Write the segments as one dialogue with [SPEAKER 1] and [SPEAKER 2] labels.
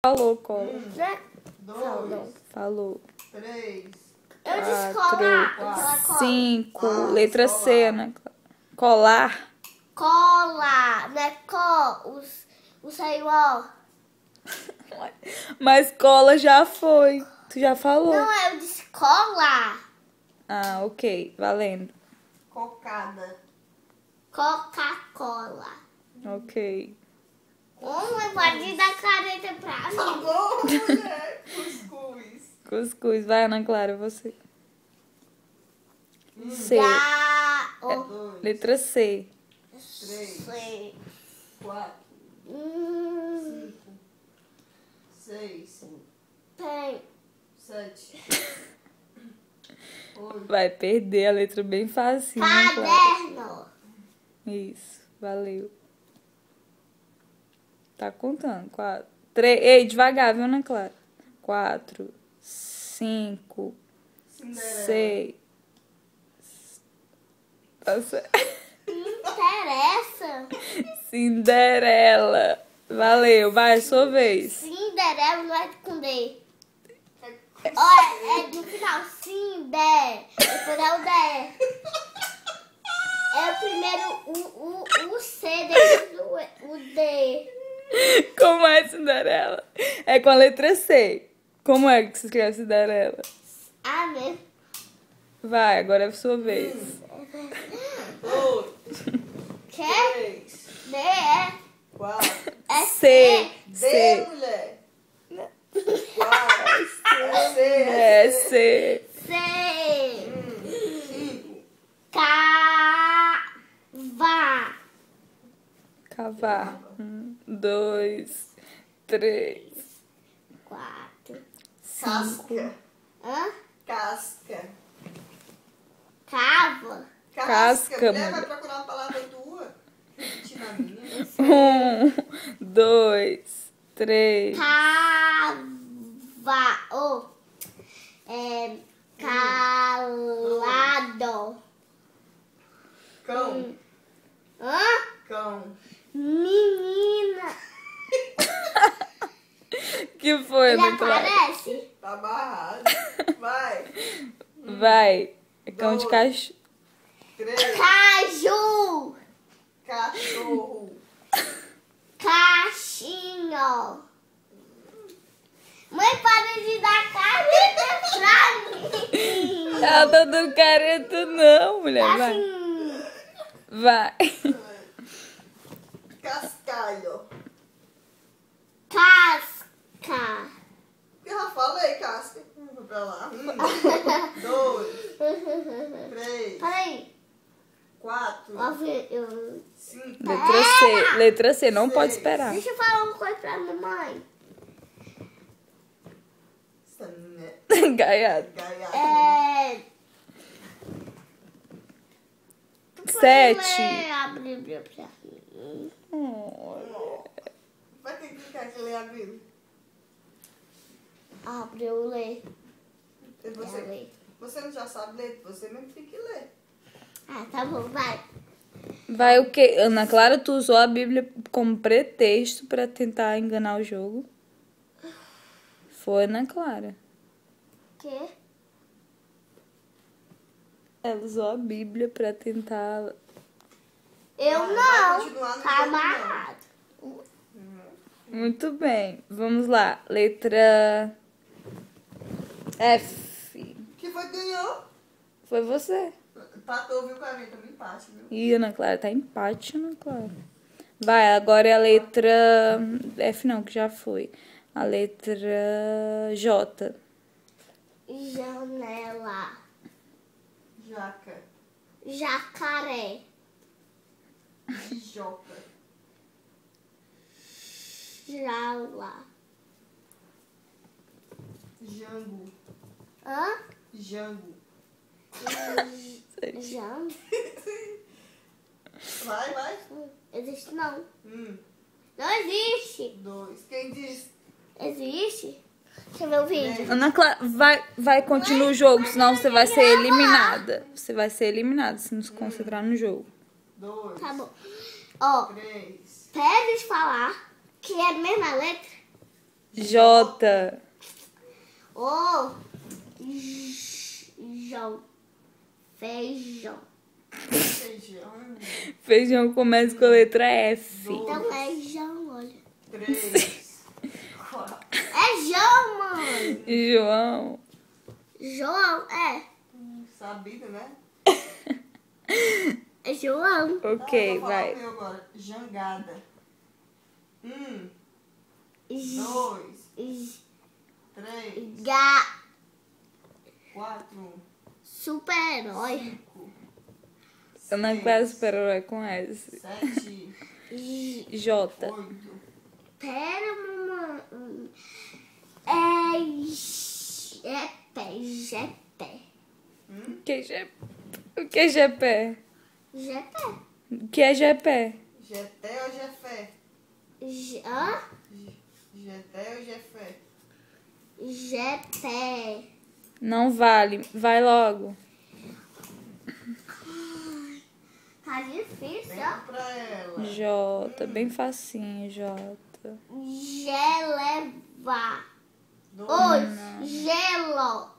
[SPEAKER 1] Falou, cola.
[SPEAKER 2] Dois.
[SPEAKER 1] Falou.
[SPEAKER 2] Três.
[SPEAKER 3] Eu disse colar.
[SPEAKER 2] Quatro.
[SPEAKER 1] 5.
[SPEAKER 2] Ah,
[SPEAKER 1] Letra C,
[SPEAKER 2] colar.
[SPEAKER 1] né? Colar.
[SPEAKER 3] Cola, não é o saiu.
[SPEAKER 1] Mas cola já foi. Tu já falou?
[SPEAKER 3] Não, eu disse cola.
[SPEAKER 1] Ah, ok. Valendo.
[SPEAKER 2] Cocada.
[SPEAKER 3] Coca-Cola.
[SPEAKER 1] Ok.
[SPEAKER 3] Pode dar careta pra
[SPEAKER 2] Tá
[SPEAKER 3] mim.
[SPEAKER 2] bom, mulher. Cuscuz.
[SPEAKER 1] Cuscuz. Vai, Ana Clara, você. C.
[SPEAKER 2] Dois.
[SPEAKER 1] Letra C.
[SPEAKER 2] Três. Quatro. Cinco. Seis.
[SPEAKER 3] Tem.
[SPEAKER 2] Sete. Oito.
[SPEAKER 1] Vai perder a letra bem fácil, né, Clara?
[SPEAKER 3] Caderno.
[SPEAKER 1] Isso. Valeu. Tá contando. 4. 3. Ei, devagar, viu, Ana Clara? 4. 5.
[SPEAKER 2] Cinderela.
[SPEAKER 1] 6. Tá certo.
[SPEAKER 3] Interessa.
[SPEAKER 1] Cinderela. Valeu. Vai, sua vez.
[SPEAKER 3] Cinderela não é com D. Olha, é no final. Cinde. Depois é o D. É o primeiro o C, depois o D.
[SPEAKER 1] Como é Cinderela? É com a letra C. Como é que se escreve Cinderela?
[SPEAKER 3] Ah, mesmo.
[SPEAKER 1] Vai, agora é a sua vez.
[SPEAKER 2] Dois.
[SPEAKER 3] Que?
[SPEAKER 2] Três.
[SPEAKER 3] D é.
[SPEAKER 2] Quatro.
[SPEAKER 3] É
[SPEAKER 1] C.
[SPEAKER 2] D,
[SPEAKER 1] C.
[SPEAKER 2] mulher. Quatro. É C.
[SPEAKER 1] É C.
[SPEAKER 3] C.
[SPEAKER 2] Cinco.
[SPEAKER 3] Cava.
[SPEAKER 1] Cavar. 2, 3,
[SPEAKER 3] 4.
[SPEAKER 1] 5.
[SPEAKER 2] Casca.
[SPEAKER 3] Hã?
[SPEAKER 2] Casca.
[SPEAKER 3] Cava.
[SPEAKER 1] Casca,
[SPEAKER 2] Mulher, vai
[SPEAKER 1] mulher.
[SPEAKER 2] procurar uma palavra tua. Repetir na minha.
[SPEAKER 1] 2, 3.
[SPEAKER 3] Cava. Oh. É. Calado.
[SPEAKER 2] Cão.
[SPEAKER 3] Hã?
[SPEAKER 2] Cão.
[SPEAKER 3] Menina.
[SPEAKER 1] Que foi,
[SPEAKER 3] Ele
[SPEAKER 1] Ana Clara?
[SPEAKER 3] aparece?
[SPEAKER 2] Tá barrado. Vai.
[SPEAKER 1] Vai. É cão de
[SPEAKER 2] 2.
[SPEAKER 1] cachorro.
[SPEAKER 2] 3.
[SPEAKER 3] Caju.
[SPEAKER 2] Cachorro.
[SPEAKER 3] Caixinho. Mãe, para de dar careta pra mim.
[SPEAKER 1] Ela tá dando careta, não, mulher. Vai.
[SPEAKER 3] Assim.
[SPEAKER 1] Vai.
[SPEAKER 2] Cascalho.
[SPEAKER 3] Casca.
[SPEAKER 2] Eu já falei casca. Vou pra lá. 2. 3.
[SPEAKER 3] Peraí.
[SPEAKER 2] 4.
[SPEAKER 3] Eu...
[SPEAKER 2] 5.
[SPEAKER 1] Letra C. Letra C. Não pode esperar.
[SPEAKER 3] Deixa eu falar uma coisa pra mamãe.
[SPEAKER 1] Gaiado.
[SPEAKER 2] Gaiato.
[SPEAKER 3] É...
[SPEAKER 1] 7.
[SPEAKER 3] Ler a Bíblia pra mim.
[SPEAKER 2] Vai ter que quer que ler a Bíblia.
[SPEAKER 3] Abre eu ler.
[SPEAKER 2] Você não já sabe ler, você mesmo tem que ler.
[SPEAKER 3] Ah, tá bom, vai.
[SPEAKER 1] Vai o quê? Ana Clara, tu usou a Bíblia como pretexto pra tentar enganar o jogo? Foi, Ana Clara.
[SPEAKER 3] Quê?
[SPEAKER 1] Ela usou a Bíblia pra tentar...
[SPEAKER 3] Eu
[SPEAKER 2] Vai
[SPEAKER 3] não.
[SPEAKER 2] continuar no
[SPEAKER 3] Tá
[SPEAKER 2] jogo, não.
[SPEAKER 3] amarrado.
[SPEAKER 1] Muito bem. Vamos lá. Letra F.
[SPEAKER 2] Que foi que ganhou?
[SPEAKER 1] Foi você.
[SPEAKER 2] Empatou, viu, Carinha? Também empate, viu?
[SPEAKER 1] Ih, Ana Clara, tá empate, Ana Clara. Vai, agora é a letra F não, que já foi. A letra J.
[SPEAKER 3] Janela.
[SPEAKER 2] Jaca.
[SPEAKER 3] Jacaré.
[SPEAKER 2] Joca.
[SPEAKER 3] Jaula.
[SPEAKER 2] Jango.
[SPEAKER 3] Hã?
[SPEAKER 2] Jango.
[SPEAKER 3] Jango?
[SPEAKER 2] Vai.
[SPEAKER 3] Existe não.
[SPEAKER 2] 1,
[SPEAKER 3] Não existe.
[SPEAKER 2] 2. Quem disse?
[SPEAKER 3] Existe? Deixa eu ver o vídeo.
[SPEAKER 1] Ana Clara, vai continuar o jogo, senão você vai ser eliminada. Você vai ser eliminada se não se concentrar no jogo.
[SPEAKER 2] 2.
[SPEAKER 3] Tá bom. Ó,
[SPEAKER 2] 3.
[SPEAKER 3] pede de falar que é a mesma letra.
[SPEAKER 1] J.
[SPEAKER 3] O. Jão. Feijão.
[SPEAKER 2] Feijão.
[SPEAKER 1] Feijão começa com a letra F.
[SPEAKER 3] Então é Jão, olha.
[SPEAKER 2] 3. 4.
[SPEAKER 3] É Jão, mano.
[SPEAKER 1] João.
[SPEAKER 3] João, é.
[SPEAKER 2] Sabido, né?
[SPEAKER 3] É João.
[SPEAKER 1] Ok,
[SPEAKER 2] Vou falar
[SPEAKER 1] vai.
[SPEAKER 2] o meu agora. Jangada. 1,
[SPEAKER 3] J.
[SPEAKER 2] 2, 3, 4,
[SPEAKER 3] Super-herói.
[SPEAKER 2] 5,
[SPEAKER 1] Eu não quero super-herói com S.
[SPEAKER 2] 7,
[SPEAKER 1] J.
[SPEAKER 2] 8.
[SPEAKER 3] Pera, mamãe. É pé.
[SPEAKER 1] O que é GP? O que é GP?
[SPEAKER 3] Jepé.
[SPEAKER 1] O que é GP?
[SPEAKER 2] Geté ou Jefé?
[SPEAKER 3] Hã?
[SPEAKER 2] Geté ou Jefé?
[SPEAKER 3] Jepé.
[SPEAKER 1] Não vale. Vai logo.
[SPEAKER 3] Tá difícil,
[SPEAKER 2] Tempo
[SPEAKER 3] ó.
[SPEAKER 2] pra ela.
[SPEAKER 1] J. Bem facinho, J.
[SPEAKER 3] Geleva.
[SPEAKER 2] 2,
[SPEAKER 3] Oi, gelo.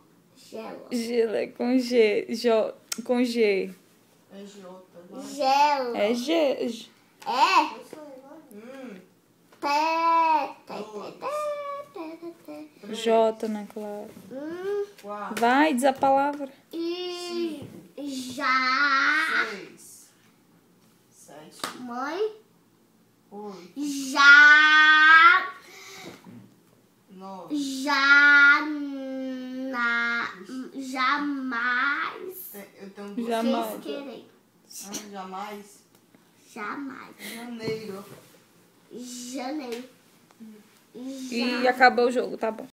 [SPEAKER 1] Gelo é com G. Com G.
[SPEAKER 2] é J. Vai.
[SPEAKER 3] Gelo.
[SPEAKER 1] É G.
[SPEAKER 3] É.
[SPEAKER 2] Eu sei, vai.
[SPEAKER 3] Pé.
[SPEAKER 2] 3,
[SPEAKER 1] J, né, claro.
[SPEAKER 2] 4,
[SPEAKER 1] Vai, diz a palavra.
[SPEAKER 3] E já.
[SPEAKER 2] 6, 7,
[SPEAKER 3] Mãe.
[SPEAKER 2] 8,
[SPEAKER 3] Já.
[SPEAKER 2] 9.
[SPEAKER 3] Jamais.
[SPEAKER 2] Eu tenho duas.
[SPEAKER 1] Jamais.
[SPEAKER 3] Vocês querem.
[SPEAKER 2] Jamais.
[SPEAKER 3] Jamais.
[SPEAKER 2] Janeiro.
[SPEAKER 3] Janeiro.
[SPEAKER 1] E acabou o jogo, tá bom.